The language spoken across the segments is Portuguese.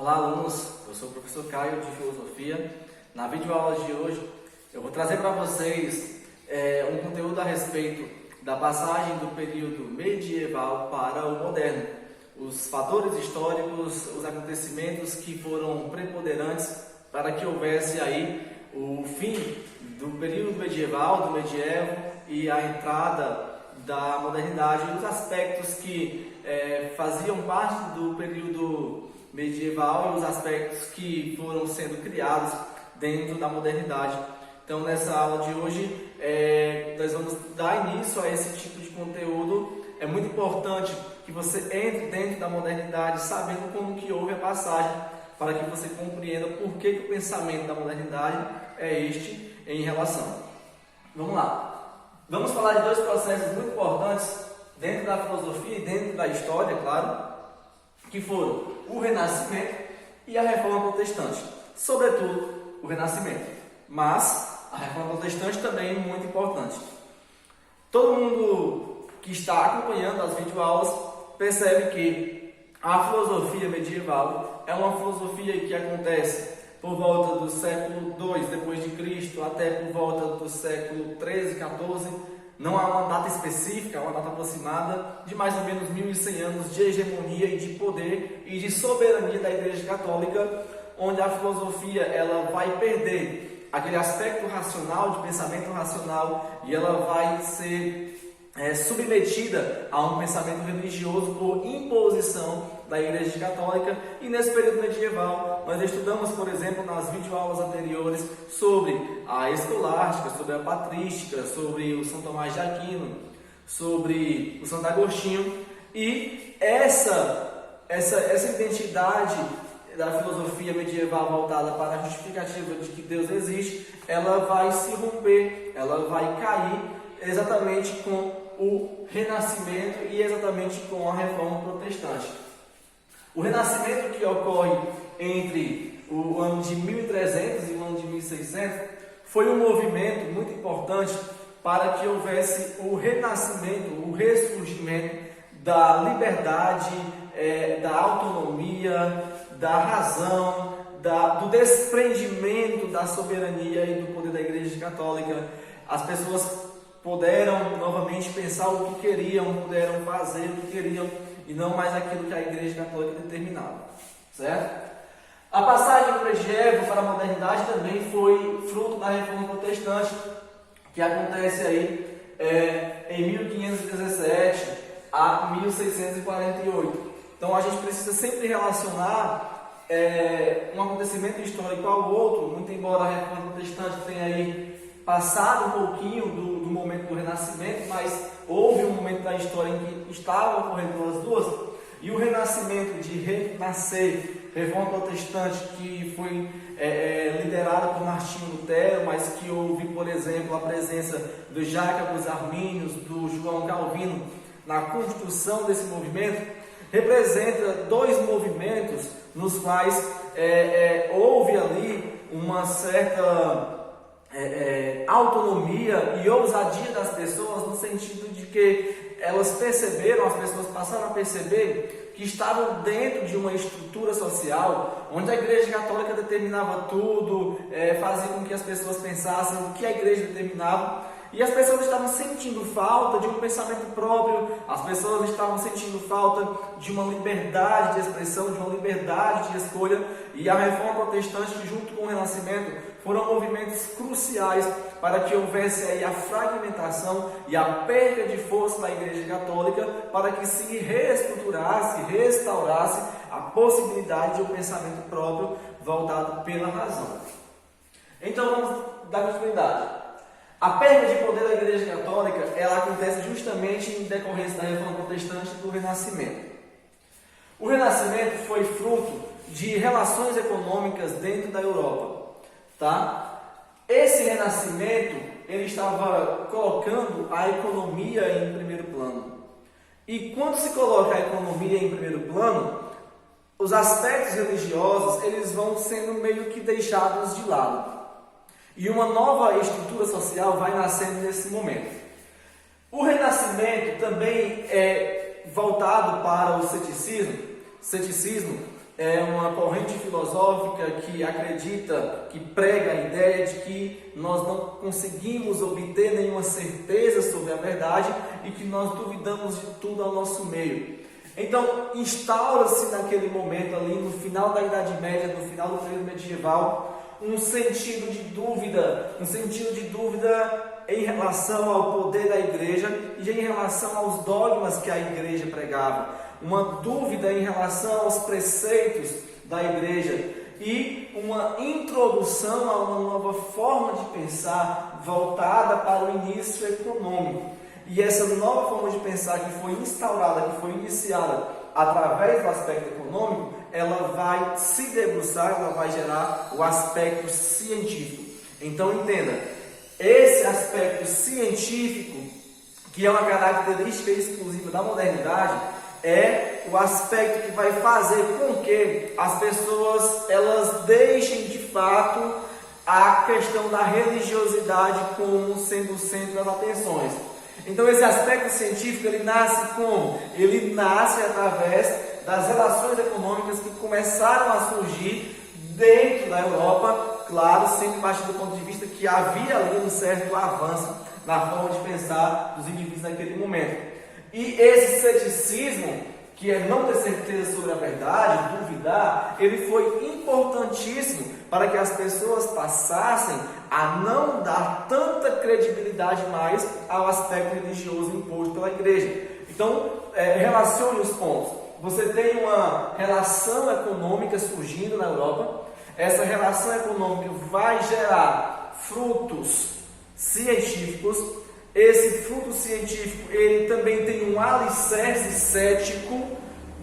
Olá alunos, eu sou o professor Caio de Filosofia. Na videoaula de hoje eu vou trazer para vocês um conteúdo a respeito da passagem do período medieval para o moderno. Os fatores históricos, os acontecimentos que foram preponderantes para que houvesse aí o fim do período medieval, do medievo e a entrada da modernidade e os aspectos que faziam parte do período medieval e os aspectos que foram sendo criados dentro da modernidade. Então, nessa aula de hoje, nós vamos dar início a esse tipo de conteúdo. É muito importante que você entre dentro da modernidade sabendo como que houve a passagem, para que você compreenda por que o pensamento da modernidade é este em relação. Vamos lá. Vamos falar de dois processos muito importantes dentro da filosofia e dentro da história, claro, que foram o Renascimento e a Reforma Protestante. Sobretudo, o Renascimento. Mas a Reforma Protestante também é muito importante. Todo mundo que está acompanhando as videoaulas percebe que a filosofia medieval é uma filosofia que acontece por volta do século II depois de Cristo até por volta do século XIII, XIV. Não há uma data específica, há uma data aproximada de mais ou menos 1100 anos de hegemonia e de poder e de soberania da Igreja Católica, onde a filosofia ela vai perder aquele aspecto racional, de pensamento racional, e ela vai ser submetida a um pensamento religioso por imposição da Igreja Católica. E nesse período medieval nós estudamos, por exemplo, nas videoaulas anteriores sobre a escolástica, sobre a patrística, sobre o São Tomás de Aquino, sobre o Santo Agostinho, e essa identidade da filosofia medieval voltada para a justificativa de que Deus existe, ela vai se romper, ela vai cair exatamente com o Renascimento e exatamente com a Reforma Protestante. O Renascimento, que ocorre entre o ano de 1300 e o ano de 1600, foi um movimento muito importante para que houvesse o renascimento, o ressurgimento da liberdade, da autonomia, da razão, do desprendimento da soberania e do poder da Igreja Católica. As pessoas puderam novamente pensar o que queriam, puderam fazer o que queriam e não mais aquilo que a Igreja Católica determinava, certo? A passagem do medievo para a modernidade também foi fruto da Reforma Protestante, que acontece aí em 1517 a 1648. Então a gente precisa sempre relacionar um acontecimento histórico ao outro, muito embora a Reforma Protestante tenha aí passado um pouquinho do momento do Renascimento, mas houve um momento da história em que estavam ocorrendo as duas, e o Renascimento de renascer, Reforma Protestante, que foi liderada por Martinho Lutero, mas que houve, por exemplo, a presença dos Jacobos Armínios, do João Calvino na construção desse movimento, representa dois movimentos nos quais houve ali uma certa autonomia e ousadia das pessoas, no sentido de que elas perceberam, as pessoas passaram a perceber que estavam dentro de uma estrutura social onde a Igreja Católica determinava tudo, fazia com que as pessoas pensassem o que a Igreja determinava, e as pessoas estavam sentindo falta de um pensamento próprio, as pessoas estavam sentindo falta de uma liberdade de expressão, de uma liberdade de escolha, e a Reforma Protestante, junto com o Renascimento, foram movimentos cruciais para que houvesse aí a fragmentação e a perda de força da Igreja Católica, para que se reestruturasse, restaurasse a possibilidade de um pensamento próprio voltado pela razão. Então vamos dar continuidade. A perda de poder da Igreja Católica, ela acontece justamente em decorrência da Reforma Protestante e do Renascimento. O Renascimento foi fruto de relações econômicas dentro da Europa, tá? Esse Renascimento, ele estava colocando a economia em primeiro plano. E quando se coloca a economia em primeiro plano, os aspectos religiosos, eles vão sendo meio que deixados de lado. E uma nova estrutura social vai nascendo nesse momento. O Renascimento também é voltado para o ceticismo é uma corrente filosófica que acredita, que prega a ideia de que nós não conseguimos obter nenhuma certeza sobre a verdade e que nós duvidamos de tudo ao nosso meio. Então, instaura-se naquele momento ali, no final da Idade Média, no final do período medieval, um sentido de dúvida em relação ao poder da igreja e em relação aos dogmas que a igreja pregava. Uma dúvida em relação aos preceitos da igreja e uma introdução a uma nova forma de pensar voltada para o início econômico. E essa nova forma de pensar que foi instaurada, que foi iniciada através do aspecto econômico, ela vai se debruçar, ela vai gerar o aspecto científico. Então entenda, esse aspecto científico, que é uma característica exclusiva da modernidade, é o aspecto que vai fazer com que as pessoas elas deixem de fato a questão da religiosidade como sendo o centro das atenções. Então esse aspecto científico ele nasce como? Ele nasce através das relações econômicas que começaram a surgir dentro da Europa, claro, sempre partindo do ponto de vista que havia ali um certo avanço na forma de pensar dos indivíduos naquele momento. E esse ceticismo, que é não ter certeza sobre a verdade, duvidar, ele foi importantíssimo para que as pessoas passassem a não dar tanta credibilidade mais ao aspecto religioso imposto pela igreja. Então, relacione os pontos. Você tem uma relação econômica surgindo na Europa. Essa relação econômica vai gerar frutos científicos. Esse fruto científico, ele também tem um alicerce cético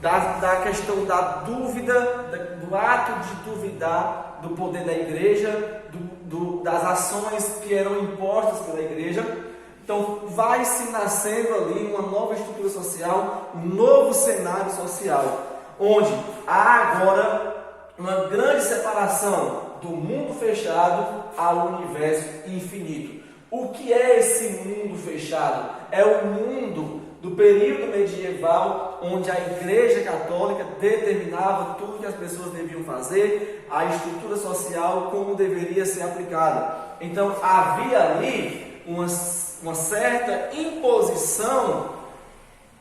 da questão da dúvida, do ato de duvidar do poder da igreja, das ações que eram impostas pela igreja. Então vai se nascendo ali uma nova estrutura social, um novo cenário social, onde há agora uma grande separação do mundo fechado ao universo infinito. O que é esse mundo fechado? É o mundo do período medieval, onde a Igreja Católica determinava tudo que as pessoas deviam fazer, a estrutura social, como deveria ser aplicada. Então havia ali uma certa imposição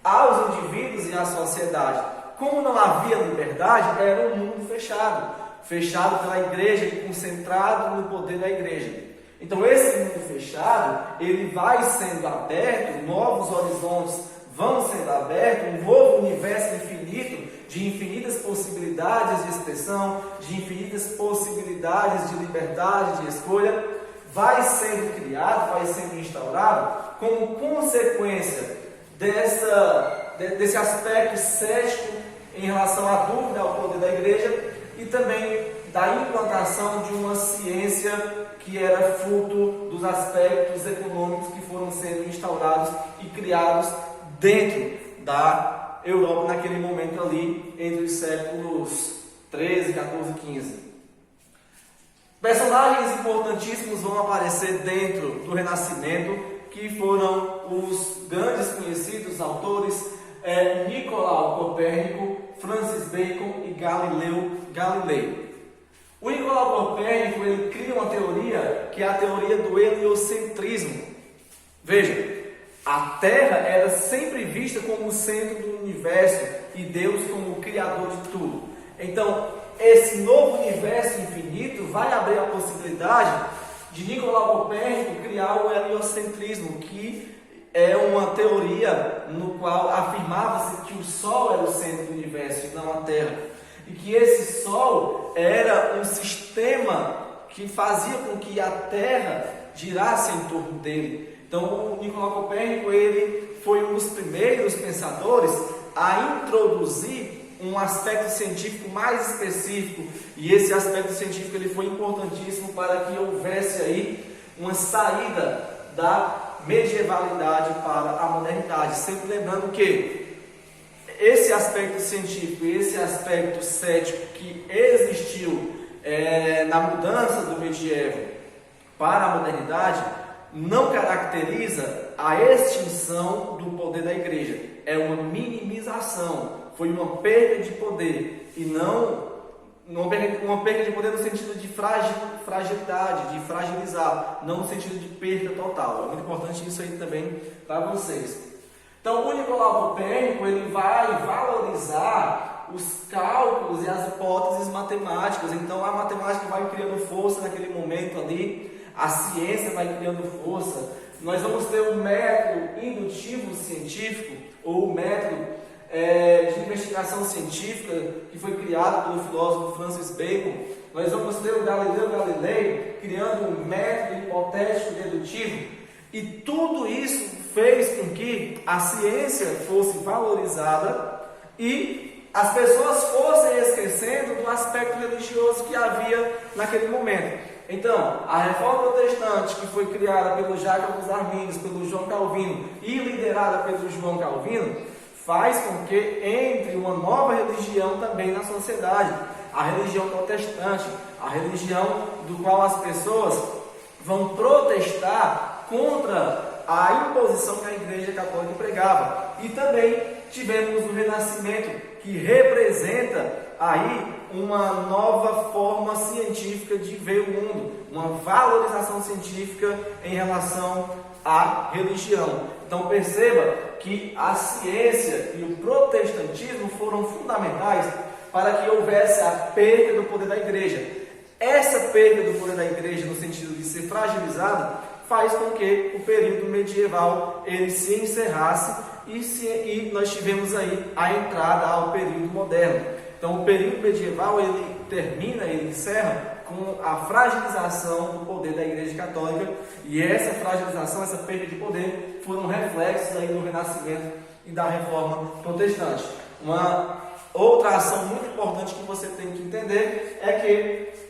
aos indivíduos e à sociedade. Como não havia liberdade, era um mundo fechado pela igreja e concentrado no poder da igreja. Então esse mundo fechado, ele vai sendo aberto, novos horizontes vão sendo abertos, um novo universo infinito, de infinitas possibilidades de expressão, de infinitas possibilidades de liberdade, de escolha, vai sendo criado, vai sendo instaurado como consequência desse aspecto cético em relação à dúvida ao poder da igreja e também da implantação de uma ciência que era fruto dos aspectos econômicos que foram sendo instaurados e criados dentro da Europa naquele momento ali, entre os séculos 13, 14 e 15. Personagens importantíssimos vão aparecer dentro do Renascimento, que foram os grandes conhecidos autores Nicolau Copérnico, Francis Bacon e Galileu Galilei. O Nicolau Copérnico ele cria uma teoria que é a teoria do heliocentrismo. Veja, a Terra era sempre vista como o centro do universo e Deus como o criador de tudo. Então, esse novo universo infinito vai abrir a possibilidade de Nicolau Copérnico criar o heliocentrismo, que é uma teoria no qual afirmava-se que o Sol era o centro do universo e não a Terra. E que esse Sol era um sistema que fazia com que a Terra girasse em torno dele. Então, o Nicolau Copérnico ele foi um dos primeiros pensadores a introduzir um aspecto científico mais específico, e esse aspecto científico ele foi importantíssimo para que houvesse aí uma saída da medievalidade para a modernidade, sempre lembrando que esse aspecto científico e esse aspecto cético que existiu na mudança do medievo para a modernidade não caracteriza a extinção do poder da igreja, é uma minimização, foi uma perda de poder e não uma perda de poder no sentido de fragilidade, de fragilizar, não no sentido de perda total. É muito importante isso aí também para vocês. Então, o Nicolau Copérnico ele vai valorizar os cálculos e as hipóteses matemáticas. Então, a matemática vai criando força naquele momento ali, a ciência vai criando força. Nós vamos ter o método indutivo científico, ou o método de investigação científica que foi criado pelo filósofo Francis Bacon. Nós vamos ter o Galileu Galilei criando um método hipotético dedutivo, e tudo isso fez com que a ciência fosse valorizada e as pessoas fossem esquecendo do aspecto religioso que havia naquele momento. Então, a Reforma Protestante, que foi criada pelo Jacobus Arminius, pelo João Calvino e liderada pelo João Calvino, faz com que entre uma nova religião também na sociedade, a religião protestante, a religião do qual as pessoas vão protestar contra a imposição que a Igreja Católica pregava. E também tivemos o Renascimento, que representa aí uma nova forma científica de ver o mundo, uma valorização científica em relação à religião. Então perceba que a ciência e o protestantismo foram fundamentais para que houvesse a perda do poder da igreja. Essa perda do poder da igreja, no sentido de ser fragilizada, faz com que o período medieval ele se encerrasse e nós tivemos aí a entrada ao período moderno. Então o período medieval ele termina, ele encerra com a fragilização do poder da Igreja Católica, e essa fragilização, essa perda de poder foram reflexos aí do Renascimento e da Reforma Protestante. Uma outra ação muito importante que você tem que entender é que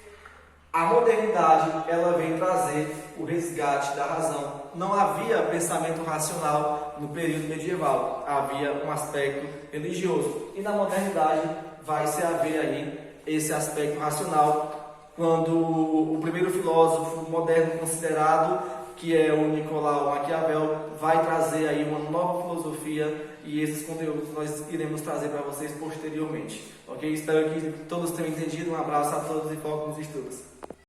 a modernidade ela vem trazer o resgate da razão. Não havia pensamento racional no período medieval, havia um aspecto religioso, e na modernidade vai se haver aí esse aspecto racional, quando o primeiro filósofo moderno considerado, que é o Nicolau Maquiavel, vai trazer aí uma nova filosofia, e esses conteúdos nós iremos trazer para vocês posteriormente. Ok? Espero que todos tenham entendido. Um abraço a todos e foco nos estudos.